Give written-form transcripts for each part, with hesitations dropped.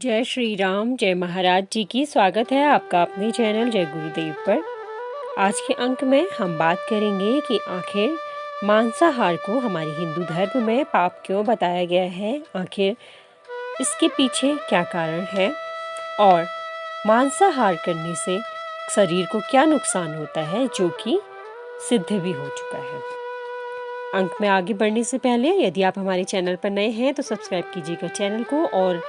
जय श्री राम, जय महाराज जी की। स्वागत है आपका अपने चैनल जय गुरुदेव पर। आज के अंक में हम बात करेंगे कि आखिर मांसाहार को हमारे हिंदू धर्म में पाप क्यों बताया गया है, आखिर इसके पीछे क्या कारण है और मांसाहार करने से शरीर को क्या नुकसान होता है, जो कि सिद्ध भी हो चुका है। अंक में आगे बढ़ने से पहले यदि आप हमारे चैनल पर नए हैं तो सब्सक्राइब कीजिएगा चैनल को और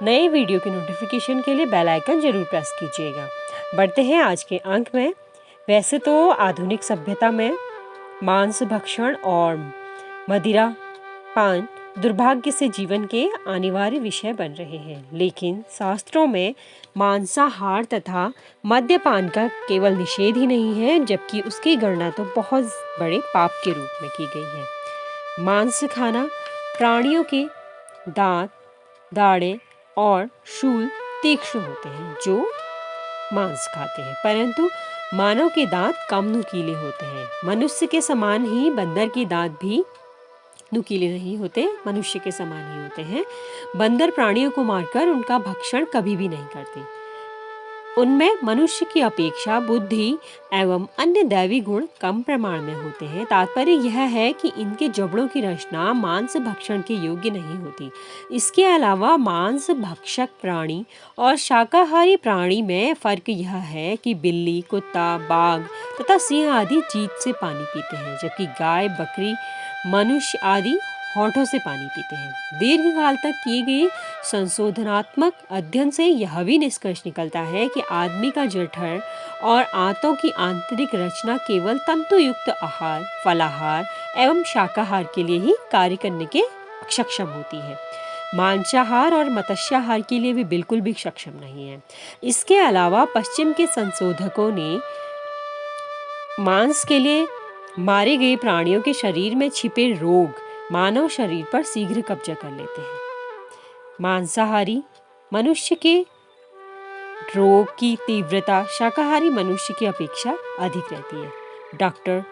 नए वीडियो के नोटिफिकेशन के लिए बेल आइकन जरूर प्रेस कीजिएगा। बढ़ते हैं आज के अंक में। वैसे तो आधुनिक सभ्यता में मांस भक्षण और मदिरा पान दुर्भाग्य से जीवन के अनिवार्य विषय बन रहे हैं, लेकिन शास्त्रों में मांसाहार तथा मद्यपान का केवल निषेध ही नहीं है, जबकि उसकी गणना तो बहुत बड़े पाप के रूप में की गई है। मांस खाना प्राणियों के दांत, दाढ़ें और शूल तीक्ष्ण होते हैं जो मांस खाते हैं, परंतु मानव के दांत कम नुकीले होते हैं। मनुष्य के समान ही बंदर के दांत भी नुकीले नहीं होते, मनुष्य के समान ही होते हैं। बंदर प्राणियों को मारकर उनका भक्षण कभी भी नहीं करते। उनमें मनुष्य की अपेक्षा बुद्धि एवं अन्य दैवी गुण कम प्रमाण में होते हैं। तात्पर्य यह है कि इनके जबड़ों की रचना मांस भक्षण के योग्य नहीं होती। इसके अलावा मांस भक्षक प्राणी और शाकाहारी प्राणी में फर्क यह है कि बिल्ली, कुत्ता, बाघ तथा सिंह आदि जीभ से पानी पीते हैं, जबकि गाय, बकरी, मनुष्य आदि होठों से पानी पीते हैं। दीर्घकाल तक किए गए संशोधनात्मक अध्ययन से यह भी निष्कर्ष निकलता है कि आदमी का जठर और आंतों की आंतरिक रचना केवल तंतुयुक्त आहार, फलाहार एवं शाकाहार के लिए ही कार्य करने के सक्षम होती है। मांसाहार और मत्स्याहार के लिए भी बिल्कुल भी सक्षम नहीं है। इसके अलावा पश्चिम के संशोधकों ने मांस के लिए मारे गए प्राणियों के शरीर में छिपे रोग मानव शरीर पर शीघ्र कब्जा कर लेते हैं। मांसाहारी मनुष्य के रोग की तीव्रता शाकाहारी मनुष्य की अपेक्षा अधिक रहती है। डॉक्टर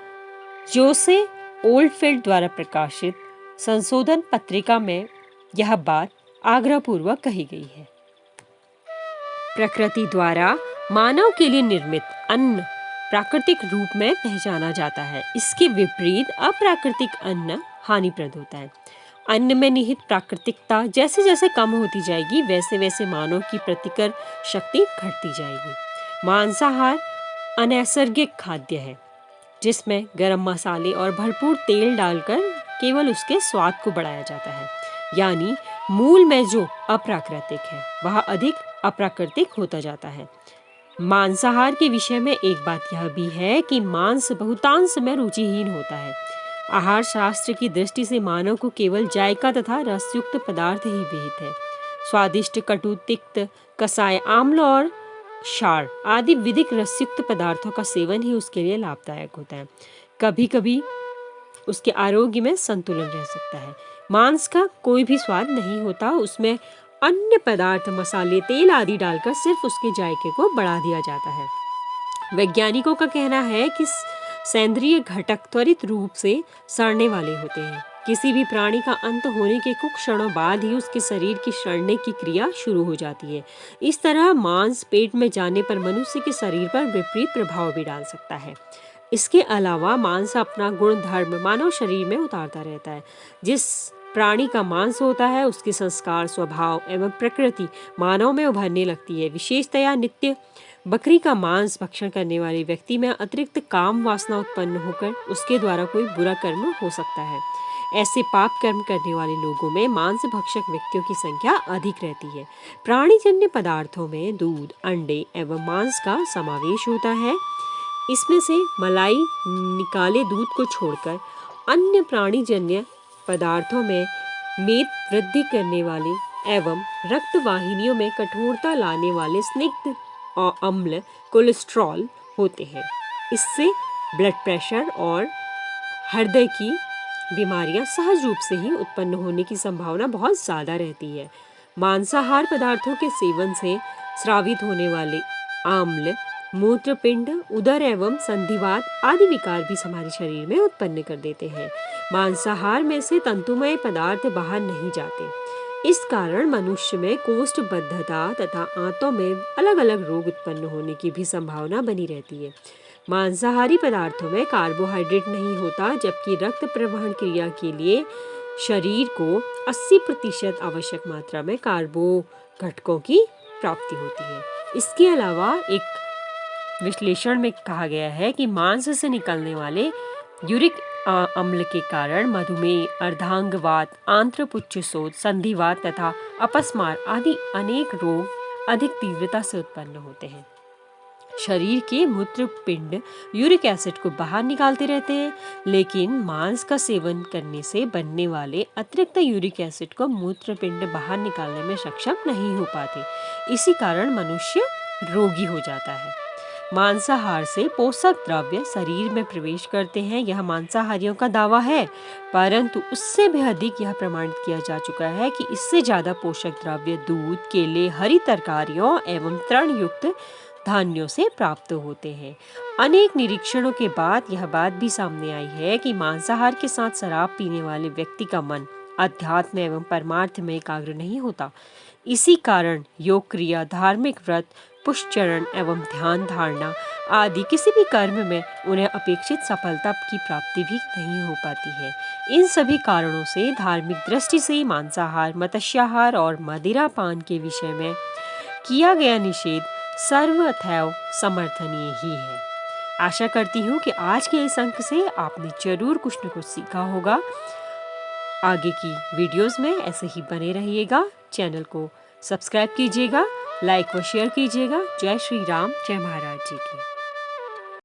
जोसे ओल्डफील्ड द्वारा प्रकाशित संशोधन पत्रिका में यह बात आग्रहपूर्वक कही गई है। प्रकृति द्वारा मानव के लिए निर्मित अन्न प्राकृतिक रूप में पहचाना जाता है। इसके विपरीत अप्राकृतिक अन्न हानिप्रद होता है। अन्न में निहित प्राकृतिकता जैसे जैसे कम होती जाएगी, वैसे वैसे मानव की प्रतिकर शक्ति घटती जाएगी। मांसाहार अनैसर्गिक खाद्य है, जिसमें गरम मसाले और भरपूर तेल डालकर केवल उसके स्वाद को बढ़ाया जाता है। यानी मूल में जो अप्राकृतिक है वह अधिक अप्राकृतिक होता जाता है। मांसाहार के विषय में एक बात यह भी है कि मांस बहुतांश में रुचिहीन होता है। आहार शास्त्र की दृष्टि से मानव को केवल जायका तथा रसयुक्त पदार्थ ही विहित है। स्वादिष्ट, कटु, तिक्त, कसाय, आम्ल और क्षार आदि विधिक रसयुक्त पदार्थों का सेवन ही उसके लिए लाभदायक होता है। कभी कभी उसके आरोग्य में संतुलन रह सकता है। मांस का कोई भी स्वाद नहीं होता, उसमें अन्य पदार्थ, मसाले, तेल आदि डालकर सिर्फ उसके जायके को बढ़ा दिया जाता है। वैज्ञानिकों का कहना है कि सेंद्रीय घटक त्वरित रूप से सड़ने वाले होते हैं। किसी भी प्राणी का अंत होने के कुछ क्षणों बाद ही उसके शरीर की सड़ने की क्रिया शुरू हो जाती है। इस तरह मांस पेट में जाने पर मनुष्य के शरीर पर विपरीत प्रभाव भी डाल सकता है। इसके अलावा मांस अपना गुण धर्म मानव शरीर में उतारता रहता है। जिस प्राणी का मांस होता है उसके संस्कार, स्वभाव एवं प्रकृति मानव में उभरने लगती है। विशेषतया नित्य बकरी का मांस भक्षण करने वाले व्यक्ति में अतिरिक्त काम वासना उत्पन्न होकर उसके द्वारा कोई बुरा कर्म हो सकता है। ऐसे पाप कर्म करने वाले लोगों में मांस भक्षक व्यक्तियों की संख्या अधिक रहती है। प्राणीजन्य पदार्थों में दूध, अंडे एवं मांस का समावेश होता है। इसमें से मलाई निकाले दूध को छोड़कर अन्य प्राणीजन्य पदार्थों में मेद वृद्धि करने वाले एवं रक्त वाहिनियों में कठोरता लाने वाले स्निग्ध और अम्ल कोलेस्ट्रॉल होते हैं। इससे ब्लड प्रेशर और हृदय की बीमारियां सहज रूप से ही उत्पन्न होने की संभावना बहुत ज्यादा रहती है। मांसाहार पदार्थों के सेवन से स्रावित होने वाले आम्ल मूत्रपिंड, उदर एवं संधिवात आदि विकार भी हमारे शरीर में उत्पन्न कर देते हैं। मांसाहार में से तंतुमय पदार्थ बाहर नहीं जाते। इस कारण मनुष्य में कोष्ठबद्धता तथा आंतों में अलग अलग रोग उत्पन्न होने की भी संभावना बनी रहती है। मांसाहारी पदार्थों में कार्बोहाइड्रेट नहीं होता, जबकि रक्त प्रवाहन क्रिया के लिए शरीर को 80% आवश्यक मात्रा में कार्बो घटकों की प्राप्ति होती है। इसके अलावा एक विश्लेषण में कहा गया है कि मांस से निकलने वाले यूरिक अम्ल के कारण मधुमेह, अर्धांगवात, आंत्रपुच्छशोथ, संधिवात तथा अपस्मार आदि अनेक रोग अधिक तीव्रता से उत्पन्न होते हैं। शरीर के मूत्रपिंड यूरिक एसिड को बाहर निकालते रहते हैं, लेकिन मांस का सेवन करने से बनने वाले अतिरिक्त यूरिक एसिड को मूत्रपिंड बाहर निकालने में सक्षम नहीं हो पाते। इसी कारण मनुष्य रोगी हो जाता है। मांसाहार से पोषक द्रव्य शरीर में प्रवेश करते हैं, यह मांसाहारियों का दावा है, परंतु उससे भी अधिक यह प्रमाणित किया जा चुका है कि इससे ज्यादा पोषक द्रव्य दूध, केले, हरी तरकारियों एवं तृण युक्त धान्यों से प्राप्त होते हैं। अनेक निरीक्षणों के बाद यह बात भी सामने आई है कि मांसाहार के साथ शराब पीने वाले व्यक्ति का मन अध्यात्म एवं परमार्थ में एकाग्र नहीं होता। इसी कारण योग क्रिया, धार्मिक व्रत, पुष्चरण एवं ध्यान धारणा आदि किसी भी कर्म में उन्हें अपेक्षित सफलता की प्राप्ति भी नहीं हो पाती है। इन सभी कारणों से धार्मिक दृष्टि से मांसाहार, मत्स्याहार और मदिरा पान के विषय में किया गया निषेध सर्वथैव समर्थनीय ही है। आशा करती हूँ कि आज के इस अंक से आपने जरूर कुछ न कुछ सीखा होगा। आगे की वीडियोस में ऐसे ही बने रहिएगा। चैनल को सब्सक्राइब कीजिएगा, लाइक व शेयर कीजिएगा। जय श्री राम, जय महाराज जी की।